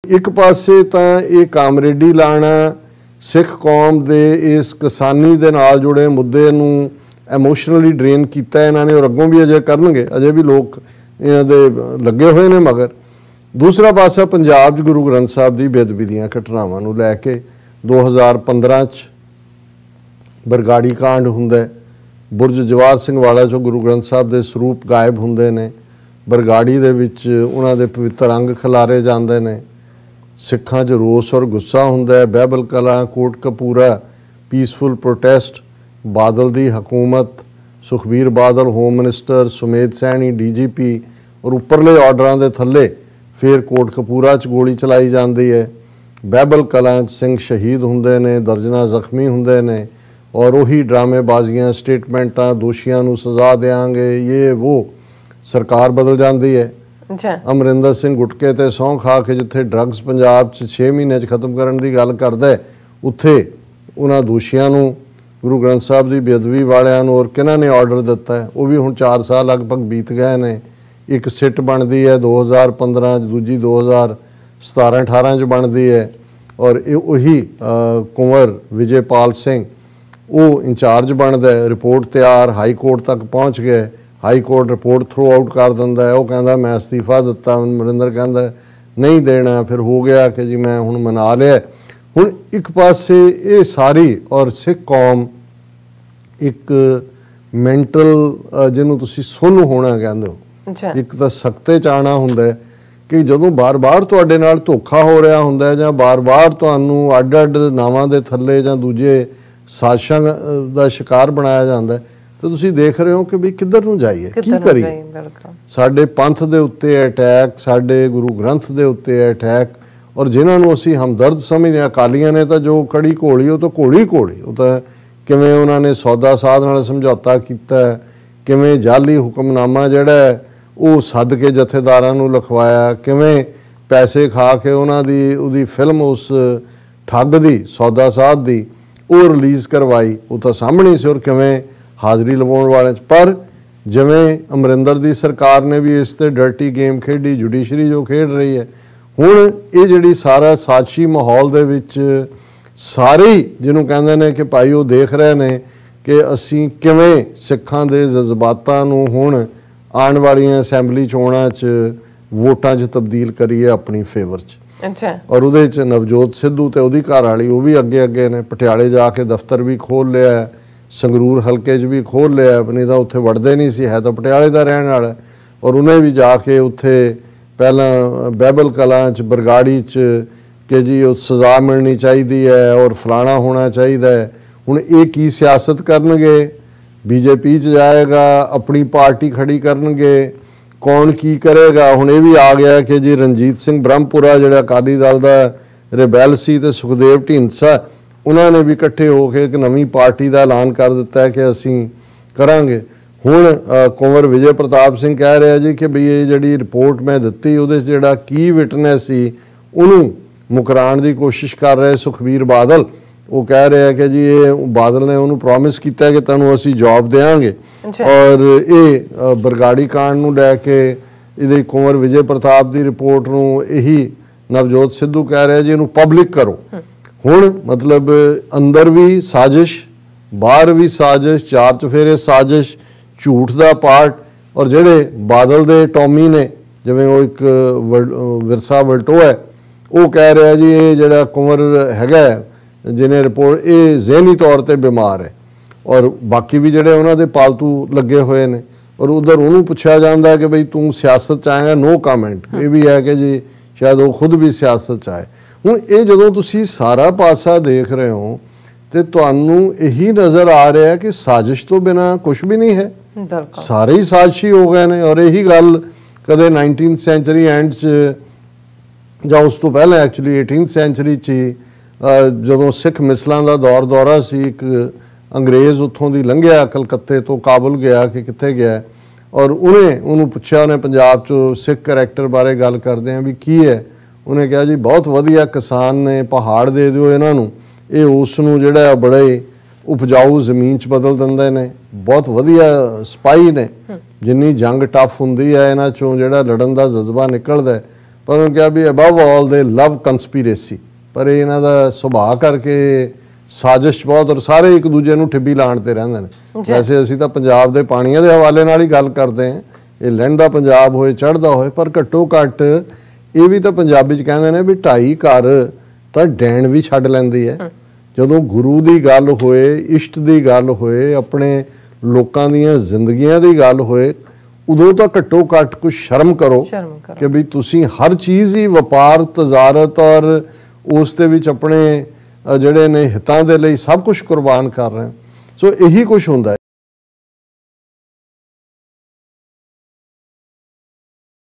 एक पासे तां ये कामरेडी लाना सिख कौम दे इस किसानी दे नाल जुड़े मुद्दे नूं एमोशनली ड्रेन किया इन्होंने और अगों भी अजे करनगे, अजे भी लोग इन्हां दे लगे हुए ने। मगर दूसरा पासा पंजाब गुरु ग्रंथ साहब की बेदबी दीआं घटनावां नूं लैके 2015 च बरगाड़ी कांड हुंदा है, बुरज जवाहर सिंह वाला चो गुरु ग्रंथ साहब के सरूप गायब हुंदे ने, बरगाड़ी दे विच उन्हां दे पवित्र अंग खिलारे जांदे ने, सिखां च रोस और गुस्सा हुंदा है। बहबल कलां कोटकपूरा पीसफुल प्रोटेस्ट, बादल दी हुकूमत, Sukhbir Badal home minister, Sumedh Saini DGP और उपरले ऑर्डरां दे थल्ले फिर कोटकपूरा च गोली चलाई जाती है। बहबल कलां सिंह शहीद हुंदे ने, दर्जनां जख्मी हुंदे ने और उही ड्रामेबाजियां स्टेटमेंटां दोषियां नूं सज़ा देंगे ये वो, सरकार बदल जाती है। अमरिंदर सिंह गुटके ते सौं खा के जिथे ड्रग्स पंजाब 6 महीने खत्म करने की गल करदा है, उत्थे उन्हां दोषियां नूं गुरु ग्रंथ साहब की बेअदबी वालियां नूं और किन्हां ने ऑर्डर दिता है वो भी हुण 4 साल लगभग बीत गए ने। एक सिट बनती है 2015 दूजी 2017-18 बनती है और उही कुंवर विजयपाल सिंह वो इंचार्ज बनता है। रिपोर्ट तैयार हाई कोर्ट तक पहुँच गए, high court report through out कर दिंदा है, वो कहता मैं अस्तीफा दिता, अमरिंदर कहता नहीं देना, फिर हो गया कि जी मैं हुण मना लिया। हुण एक पासे ये सारी और सिख कौम एक मैंटल जिन्हों तुसी सुन होना कहते हो, एक तो सख्ते च आना हुंदा है कि जदों बार बार तुहाडे नाल धोखा हो रहा हुंदा है जां बार बार तुहानूं अड्ड अड्ड नावां दे थल्ले जां दूजे साजिशां दा शिकार बनाया जाता है तो तुसी देख रहे हो कि भी किधर नूं जाइए, की करिए। साडे पंथ दे उत्ते अटैक, साडे गुरु ग्रंथ दे उत्ते अटैक और जिन्हां नूं असीं हमदर्द समझदे हां। अकालियां ने तो जो कड़ी घोली वो तो घोली वो तो किवें उन्होंने सौदा साध नाल समझौता कीता, किवें जाली हुक्मनामा जिहड़ा है वो सद के जथेदारां नूं लिखवाया, किवें पैसे खा के उन्होंने उहदी फिल्म उस ठग दी सौदा साध दी वो रिलीज़ करवाई, वो तो सामने से और किवें हाज़री लवाउण वाले। पर जिवें अमरिंदर दी सरकार ने भी इस ते डर्टी गेम खेडी, जुडिशरी जो खेड रही है। हुण ये जिहड़ी सारा साजिशी माहौल दे विच सारे जिन्हों कहते हैं कि भाई वो देख रहे हैं कि असीं किवें सिखां दे जज्बातां नूं हुण आने वालियां असैंबली चोणां च वोटां च तब्दील करिए अपनी फेवर च। अच्छा। और उहदे च नवजोत सिद्धू ते उहदी घर वाली वो भी अगे अगे ने, पटियाले जाके दफ्तर भी खोल लिया है, संगरूर हल्के च भी खोल लिया, नहीं तो उत्थे वड़दे नहीं सी, है तो पटियाले दा रहण वाला और उन्हें भी जाके उत्थे पहला बहबल कलां च बरगाड़ी च कि जी सज़ा मिलनी चाहिए है और फलाना होना चाहिए है। हुण ये की सियासत करनगे, BJP च जाएगा, अपनी पार्टी खड़ी करनगे, कौन की करेगा। हुण ये भी आ गया कि जी रणजीत सिंह ब्रह्मपुरा जिहड़ा अकाली दल दा रिबैल सी ते सुखदेव ढींडसा उन्होंने भी इकट्ठे होकर एक नवीं पार्टी का ऐलान कर दिता है कि असीं करांगे। हुण कुंवर विजय प्रताप सिंह कह रहा जी कि बई ये जिहड़ी रिपोर्ट मैं दित्ती उहदे च जिहड़ा की विटनेस सी उहनूं मुकराण की कोशिश कर रहे सुखबीर बादल। वो कह रहे हैं कि जी ये बादल ने उन्होंने प्रॉमिस किया कि तुहानूं असीं जॉब देंगे और ये बरगाड़ी कांड नूं लैके इहदे कुंवर विजय प्रताप की रिपोर्ट नूं यही नवजोत सिद्धू कह रहे जी इहनूं पब्लिक करो। हुण मतलब अंदर भी साजिश, बाहर भी साजिश, 4 चफेरे साजिश, झूठ का पार्ट और जिहड़े बादल दे टॉमी ने जिवें वो एक विरसा वल्टो है वो कह रहा है जी ये जिहड़ा कुंवर हैगा जिन्हें रिपोर्ट ये जहनी तौर पर बीमार है और बाकी भी जिहड़े उन्हां दे पालतू लगे हुए ने और उधर उन्होंने पूछा जाता है कि बई तू सियासत आएगा, नो कामेंट। ये भी है कि जी शायद वो खुद भी सियासत आए। हुण ये जदों तुसीं सारा पासा देख रहे हो तो तुहानूं यही नज़र आ रहा है कि साजिश तो बिना कुछ भी नहीं है, सारे ही साजिशी हो गए हैं। और यही गल कदे 19th सेंचुरी एंड जां उस तो पहले एक्चुअली 18th सेंचुरी जदों सिख मिसलों का दौर दौरा सी, एक अंग्रेज़ उत्थों दी लंघिया कलकत्ते तो काबुल गया कि कित्थे गया और उन्हें पूछा, उन्हें पंजाब चो सिख करैक्टर बारे गल करते हैं भी की है, उन्हें कहा जी बहुत वधिया किसान ने, पहाड़ दे दिओ इन्हां नूं, ये उसनूं जिहड़ा बड़े उपजाऊ जमीन च बदल दिंदे ने, बहुत वधिया सिपाही ने, जिन्नी जंग टफ हुंदी है इन्हां चों जिहड़ा लड़न दा जज्बा निकलदा है ਪਰ ਉਹਨੇ ਕਿਹਾ ਵੀ ਅਬਵ ਆਲ ਦੇ ਲਵ ਕੰਸਪੀਰੇਸੀ, ਪਰ ਇਹਨਾਂ ਦਾ ਸੁਭਾਅ ਕਰਕੇ ਸਾਜ਼ਿਸ਼ ਬਹੁਤ, ਔਰ ਸਾਰੇ ਇੱਕ ਦੂਜੇ ਨੂੰ ਠਿੱਬੀ ਲਾਉਣ ਤੇ ਰਹਿੰਦੇ ਨੇ। ਵੈਸੇ ਅਸੀਂ ਤਾਂ ਪੰਜਾਬ ਦੇ ਪਾਣੀਆਂ ਦੇ ਹਵਾਲੇ ਨਾਲ ਹੀ ਗੱਲ ਕਰਦੇ ਹਾਂ, ਇਹ ਲਹਿੰਦਾ ਪੰਜਾਬ ਹੋਏ ਚੜ੍ਹਦਾ ਹੋਏ, ਪਰ ਘੱਟੋ ਘੱਟ ਇਹ ਵੀ ਤਾਂ ਪੰਜਾਬੀ 'ਚ ਕਹਿੰਦੇ ਨੇ ਵੀ 2.5 ਘਰ ਤਾਂ ਡੈਣ ਵੀ ਛੱਡ ਲੈਂਦੀ ਹੈ। ਜਦੋਂ ਗੁਰੂ ਦੀ ਗੱਲ ਹੋਏ, ਇਸ਼ਟ ਦੀ ਗੱਲ ਹੋਏ, ਆਪਣੇ ਲੋਕਾਂ ਦੀਆਂ ਜ਼ਿੰਦਗੀਆਂ ਦੀ ਗੱਲ ਹੋਏ, ਉਦੋਂ ਤਾਂ ਘੱਟੋ ਘੱਟ ਕੁਝ ਸ਼ਰਮ ਕਰੋ ਕਿ ਵੀ ਤੁਸੀਂ ਹਰ ਚੀਜ਼ ਹੀ ਵਪਾਰ, ਤਜਾਰਤ ਔਰ ਉਸ ਦੇ ਵਿੱਚ ਆਪਣੇ ਜਿਹੜੇ ਨੇ ਹਿੱਤਾਂ ਦੇ ਲਈ ਸਭ ਕੁਝ ਕੁਰਬਾਨ ਕਰ ਰਹੇ ਹੋ। ਸੋ ਇਹੀ ਕੁਝ ਹੁੰਦਾ ਹੈ।